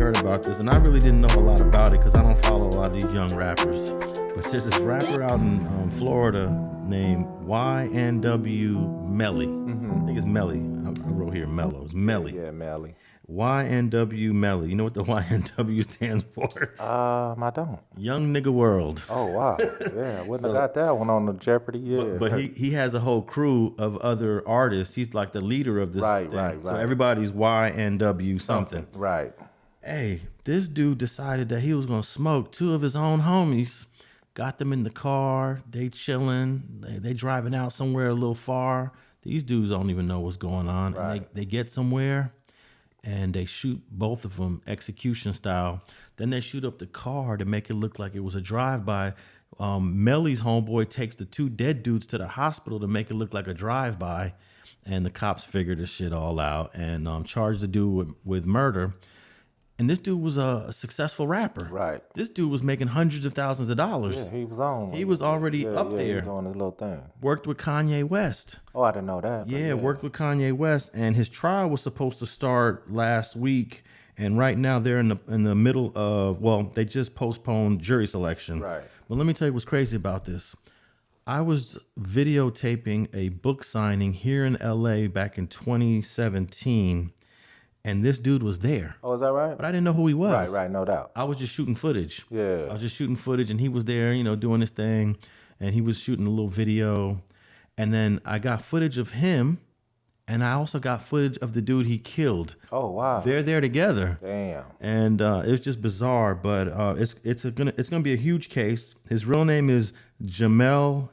heard about this, and I really didn't know a lot about it because I don't follow a lot of these young rappers. But there's this rapper out in Florida named YNW Melly. I think it's Melly. I wrote here Mello. It's Melly. Yeah, Melly. YNW Melly. You know what the YNW stands for? I don't. Young Nigga World. Oh, wow. Yeah, I wouldn't have got that one on the Jeopardy. Yeah. But he has a whole crew of other artists. He's like the leader of this Right. So everybody's YNW something. Right. Hey, this dude decided that he was going to smoke two of his own homies. Got them in the car. They chilling. They driving out somewhere a little far. These dudes don't even know what's going on. Right. And they get somewhere and they shoot both of them execution style. Then they shoot up the car to make it look like it was a drive-by. Melly's homeboy takes the two dead dudes to the hospital to make it look like a drive-by. And the cops figure this shit all out and charge the dude with murder. And this dude was a successful rapper. Right. This dude was making hundreds of thousands of dollars. Yeah, he was on. He was already up there. He was doing his little thing. Worked with Kanye West. Oh, I didn't know that. Yeah, worked with Kanye West. And his trial was supposed to start last week. And right now they're in the middle of, well, they just postponed jury selection. Right. But let me tell you what's crazy about this. I was videotaping a book signing here in LA back in 2017. And this dude was there. Oh, is that right? But I didn't know who he was. Right, no doubt. I was just shooting footage. Yeah. I was just shooting footage, and he was there, doing his thing. And he was shooting a little video. And then I got footage of him, and I also got footage of the dude he killed. Oh, wow. They're there together. Damn. And it was just bizarre, but it's gonna be a huge case. His real name is Jamel,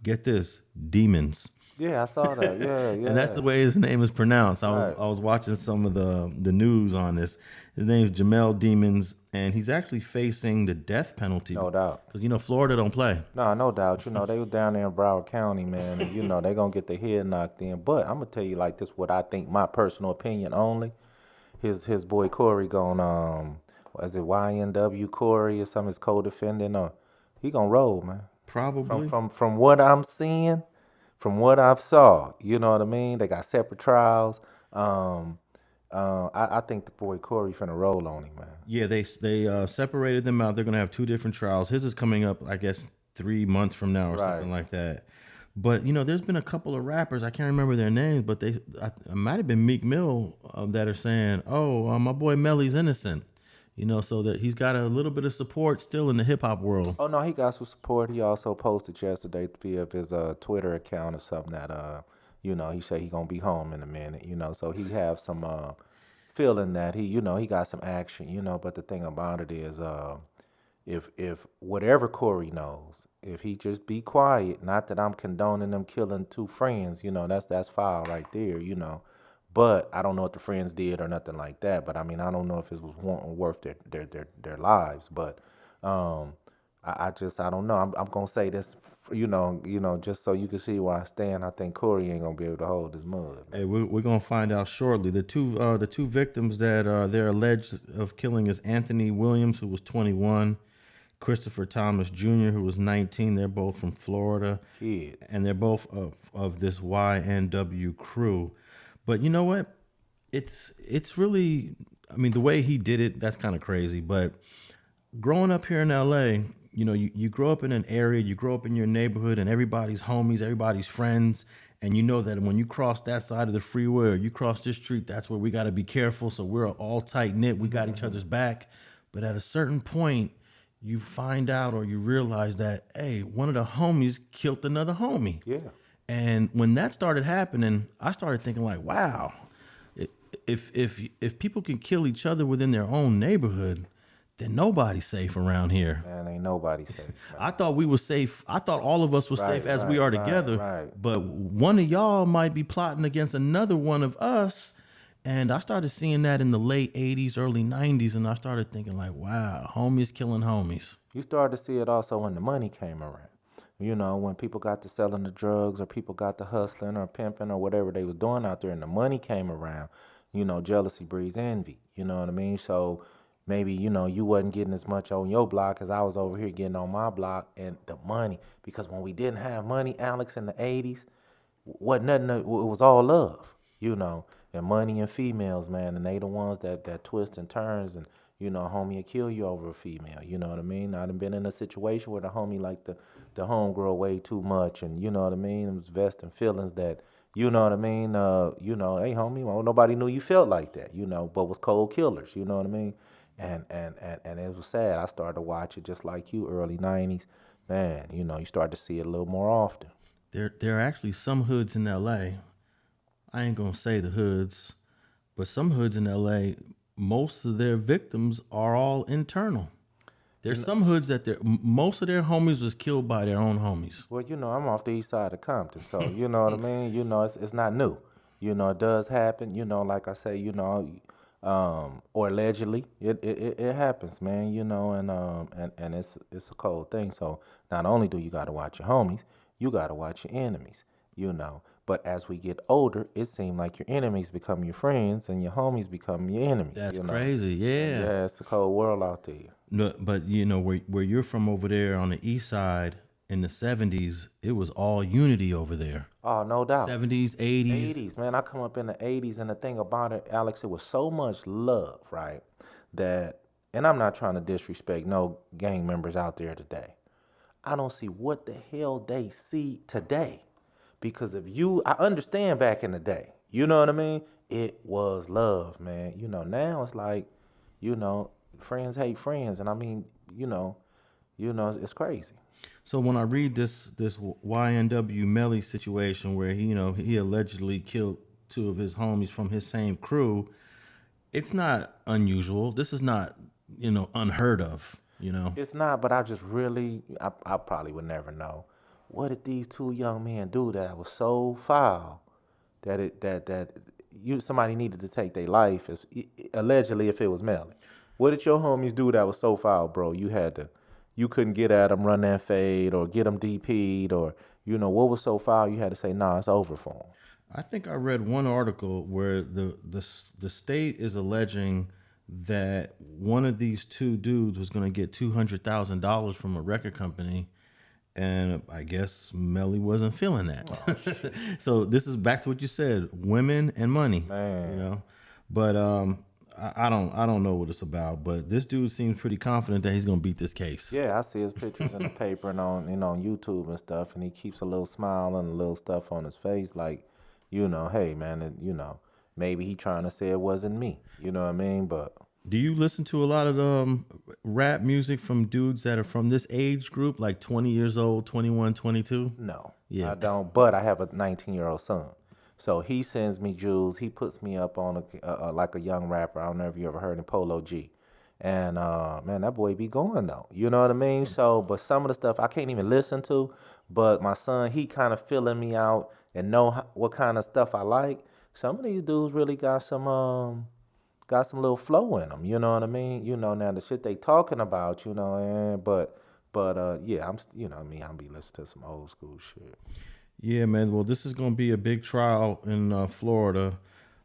get this, Demons. Yeah, I saw that. Yeah. And that's the way his name is pronounced. I Right. was watching some of the news on this. His name is Jamel Demons, and he's actually facing the death penalty. No doubt. Because, Florida don't play. No doubt. They was down there in Broward County, man, and they gonna get their head knocked in. But I'm gonna tell you like this, what I think, my personal opinion only. His boy Corey gonna is it YNW Corey or some his co-defendant? Or he gonna roll, man. Probably. From what I'm seeing. From what I've saw, you know what I mean? They got separate trials. I think the boy Corey finna roll on him, man. Yeah, they separated them out. They're gonna have two different trials. His is coming up, I guess, 3 months from now or something like that. But there's been a couple of rappers, I can't remember their names, but it might have been Meek Mill that are saying, "Oh, my boy Melly's innocent." So that he's got a little bit of support still in the hip hop world. Oh no, he got some support. He also posted yesterday via his Twitter account or something that he said he gonna be home in a minute. So he have some feeling that he got some action. But the thing about it is, if whatever Corey knows, if he just be quiet, not that I'm condoning them killing two friends, that's foul right there. But I don't know what the friends did or nothing like that. But I mean, I don't know if it was worth their lives. But I don't know. I'm gonna say this, just so you can see where I stand. I think Corey ain't gonna be able to hold his mud. Hey, we're gonna find out shortly. The two victims that they're alleged of killing is Anthony Williams, who was 21, Christopher Thomas Jr., who was 19. They're both from Florida. Kids. And they're both of this YNW crew. But you know what? It's really, I mean, the way he did it, that's kind of crazy. But growing up here in LA, you grow up in an area, you grow up in your neighborhood, and everybody's homies, everybody's friends. And you know that when you cross that side of the freeway or you cross this street, that's where we got to be careful. So we're all tight knit. We got each other's back. But at a certain point, you find out or you realize that, hey, one of the homies killed another homie. Yeah. And when that started happening, I started thinking like, wow, if people can kill each other within their own neighborhood, then nobody's safe around here. Man, ain't nobody safe. I thought we were safe. I thought all of us were safe as we are together. Right. But one of y'all might be plotting against another one of us. And I started seeing that in the late 80s, early 90s. And I started thinking like, wow, homies killing homies. You started to see it also when the money came around. When people got to selling the drugs or people got to hustling or pimping or whatever they was doing out there and the money came around, jealousy breeds envy. You know what I mean? So maybe, you wasn't getting as much on your block as I was over here getting on my block, and the money. Because when we didn't have money, Alex, in the 80s, wasn't nothing, it was all love, and money and females, man. And they the ones that twist and turns and You know, homie will kill you over a female. You know what I mean? I done been in a situation where the homie liked the homegirl way too much, and you know what I mean? It was vesting feelings that, you know what I mean? Hey homie, well, nobody knew you felt like that, you know, but was cold killers, you know what I mean? And it was sad. I started to watch it just like you, early 90s. Man, you know, you start to see it a little more often. There are actually some hoods in LA. I ain't gonna say the hoods, but some hoods in LA, most of their victims are all internal. There's some hoods that most of their homies was killed by their own homies. Well, you know, I'm off the east side of Compton, so you know what I mean. You know, it's not new. You know, it does happen. You know, like I say, you know, or allegedly, it happens, man. You know, and it's a cold thing. So not only do you got to watch your homies, you got to watch your enemies. You know, but as we get older, it seems like your enemies become your friends and your homies become your enemies. That's you know? crazy, yeah. Yeah, it's a cold world out there. No, but you know where you're from over there on the east side in the '70s, it was all unity over there. Oh, no doubt. '70s, '80s. 80s, man. I come up in the 80s, and the thing about it, Alex, it was so much love, right? That, and I'm not trying to disrespect no gang members out there today. I don't see what the hell they see today. Because I understand back in the day, you know what I mean? It was love, man. You know, now it's like, you know, friends hate friends. And I mean, it's crazy. So when I read this YNW Melly situation where he allegedly killed two of his homies from his same crew, it's not unusual. This is not unheard of. It's not, but I just really, I probably would never know. What did these two young men do that was so foul that somebody needed to take their life? Allegedly, if it was Melly, what did your homies do that was so foul, bro? You couldn't get at them, run that fade, or get them DP'd, or what was so foul? You had to say, nah, it's over for them. I think I read one article where the state is alleging that one of these two dudes was going to get $200,000 from a record company. And I guess Melly wasn't feeling that. Oh, so this is back to what you said: women and money. Man. But I don't know what it's about. But this dude seems pretty confident that he's gonna beat this case. Yeah, I see his pictures in the paper and on YouTube and stuff, and he keeps a little smile and a little stuff on his face, like, hey man, maybe he trying to say it wasn't me. You know what I mean? But do you listen to a lot of rap music from dudes that are from this age group, like 20 years old, 21, 22? No, yeah. I don't. But I have a 19-year-old son. So he sends me jewels. He puts me up on like a young rapper. I don't know if you ever heard of Polo G. And, man, that boy be going, though. You know what I mean? So, but some of the stuff I can't even listen to. But my son, he kind of filling me out and know what kind of stuff I like. Some of these dudes really got some little flow in them, you know what I mean? Now the shit they talking about, but yeah, I'll be listening to some old school shit. Yeah, man. Well, this is going to be a big trial in Florida.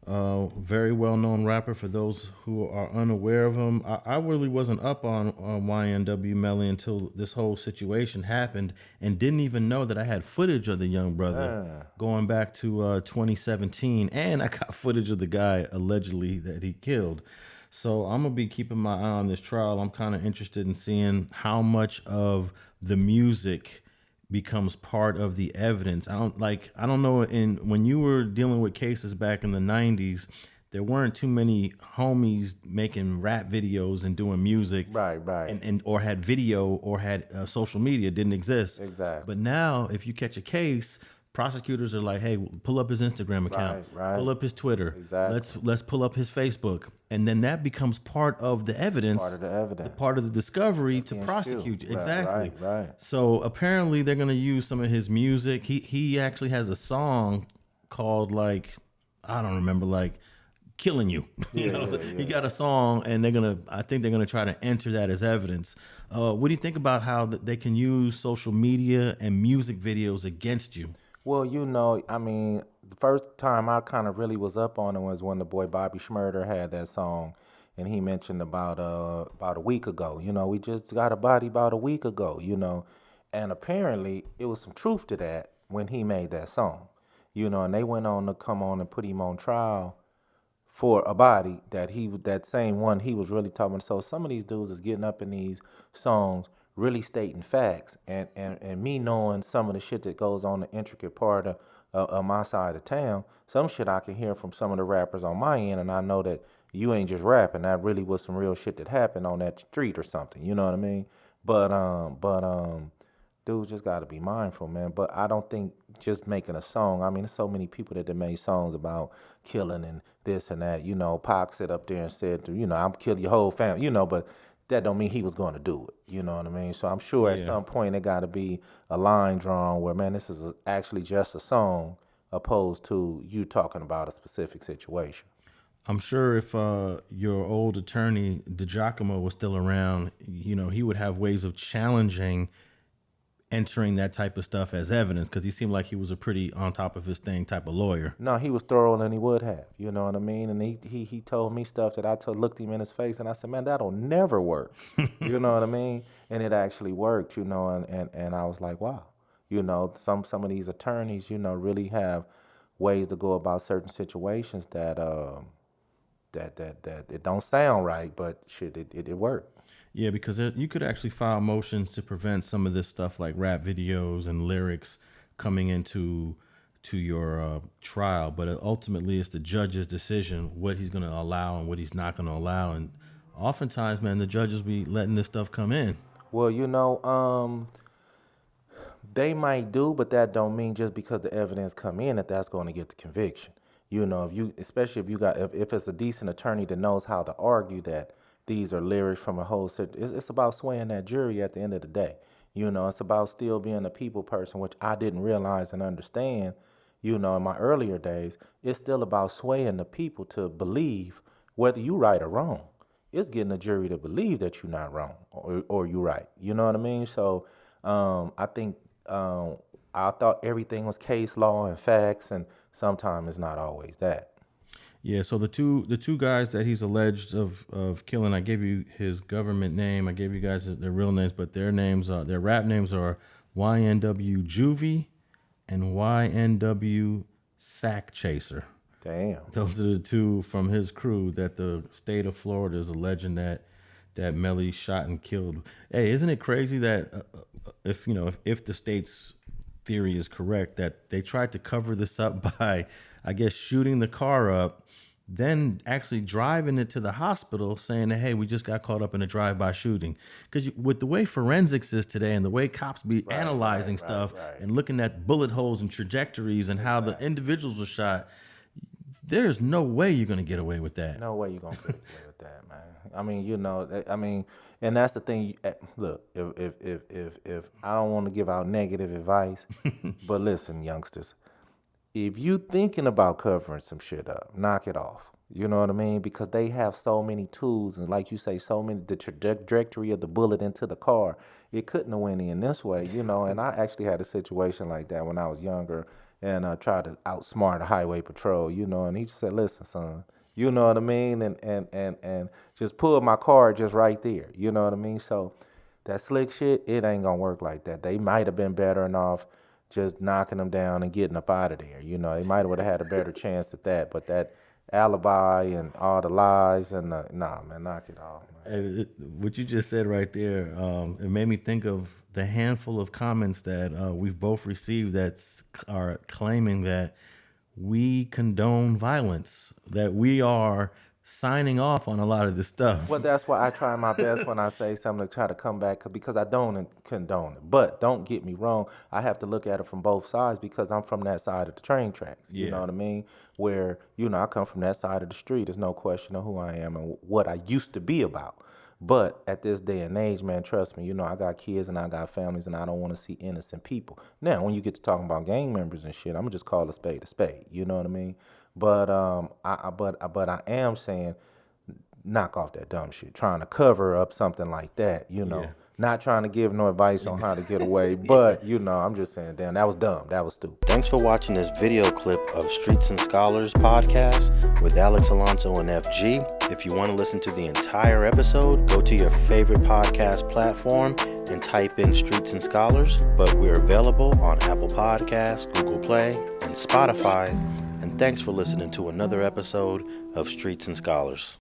Very well-known rapper for those who are unaware of him. I really wasn't up on YNW Melly until this whole situation happened and didn't even know that I had footage of the young brother going back to 2017. And I got footage of the guy allegedly that he killed. So I'm going to be keeping my eye on this trial. I'm kind of interested in seeing how much of the music becomes part of the evidence. I don't know. When you were dealing with cases back in the 90s, there weren't too many homies making rap videos and doing music, right, and or had video or had social media. Didn't exist. Exactly. But now, if you catch a case, prosecutors are like, hey, pull up his Instagram account, right. Pull up his Twitter, exactly. Let's pull up his Facebook, and then that becomes part of the evidence, part of the discovery to prosecute. Exactly. Right. So apparently they're gonna use some of his music. He actually has a song called, like, I don't remember, like, Killing You. He got a song, and I think they're gonna try to enter that as evidence. What do you think about how they can use social media and music videos against you? Well, I mean, the first time I kind of really was up on it was when the boy Bobby Shmurda had that song, and he mentioned about a week ago. We just got a body about a week ago. And apparently it was some truth to that when he made that song. And they went on to come on and put him on trial for a body that same one he was really talking. So some of these dudes is getting up in these songs really stating facts, and me knowing some of the shit that goes on the intricate part of my side of town, some shit I can hear from some of the rappers on my end, and I know that you ain't just rapping. That really was some real shit that happened on that street or something. You know what I mean? But dudes just got to be mindful, man. But I don't think just making a song. I mean, there's so many people that made songs about killing and this and that. You know, Pac sit up there and said, you know, I'm kill your whole family. You know, but that don't mean he was going to do it. You know what I mean? So I'm sure at some point there got to be a line drawn where, man, this is actually just a song opposed to you talking about a specific situation. I'm sure if your old attorney DiGiacomo was still around, you know, he would have ways of challenging entering that type of stuff as evidence, because he seemed like he was a pretty on top of his thing type of lawyer. No, he was thorougher than he would have. You know what I mean? And he told me stuff that I looked him in his face, and I said, man, that'll never work. You know what I mean? And it actually worked, you know, and I was like, wow. You know, some of these attorneys, you know, really have ways to go about certain situations that it don't sound right, but shit, it worked. Yeah, because you could actually file motions to prevent some of this stuff like rap videos and lyrics coming into your trial, but ultimately it's the judge's decision what he's going to allow and what he's not going to allow. And oftentimes, man, the judges be letting this stuff come in. Well, you know, they might do, but that don't mean just because the evidence come in that's going to get the conviction. You know, especially if it's a decent attorney that knows how to argue that these are lyrics from a whole set. It's about swaying that jury at the end of the day. You know, it's about still being a people person, which I didn't realize and understand, you know, in my earlier days. It's still about swaying the people to believe whether you right or wrong. It's getting the jury to believe that you're not wrong or you right. You know what I mean? So I think I thought everything was case law and facts, and sometimes it's not always that. Yeah, so the two guys that he's alleged of killing, I gave you his government name, I gave you guys their real names, but their rap names are YNW Juvie and YNW Sack Chaser. Damn. Those are the two from his crew that the state of Florida is alleging that Melly shot and killed. Hey, isn't it crazy that if the state's theory is correct, that they tried to cover this up by, I guess, shooting the car up, then actually driving it to the hospital saying that, hey, we just got caught up in a drive-by shooting. Because with the way forensics is today and the way cops be analyzing stuff and looking at bullet holes and trajectories and how the individuals were shot, there's no way you're going to get away with that. No way you're going to get away with that, man. I mean, you know, and that's the thing. Look, if I don't want to give out negative advice, but listen, youngsters, if you thinking about covering some shit up, knock it off. You know what I mean? Because they have so many tools, and like you say, the trajectory of the bullet into the car, it couldn't have went in this way, you know. And I actually had a situation like that when I was younger, and tried to outsmart a highway patrol, you know. And he just said, listen, son, you know what I mean? And just pull my car just right there, you know what I mean? So that slick shit, it ain't gonna work like that. They might have been better off just knocking them down and getting up out of there. You know, they might have had a better chance at that. But that alibi and all the lies and nah, man, knock it off, man. What you just said right there, it made me think of the handful of comments that we've both received that are claiming that we condone violence, that we are signing off on a lot of this stuff. Well, that's why I try my best when I say something to try to come back, because I don't condone it. But don't get me wrong, I have to look at it from both sides because I'm from that side of the train tracks. You know what I mean? Where, you know, I come from that side of the street. There's no question of who I am and what I used to be about. But at this day and age, man, trust me, you know, I got kids and I got families and I don't want to see innocent people. Now, when you get to talking about gang members and shit, I'm gonna just call a spade a spade. You know what I mean? But I am saying, knock off that dumb shit. Trying to cover up something like that, you know. Yeah. Not trying to give no advice on how to get away, but, you know, I'm just saying, damn, that was dumb. That was stupid. Thanks for watching this video clip of Streets and Scholars podcast with Alex Alonso and FG. If you want to listen to the entire episode, go to your favorite podcast platform and type in Streets and Scholars. But we're available on Apple Podcasts, Google Play, and Spotify. and thanks for listening to another episode of Streets and Scholars.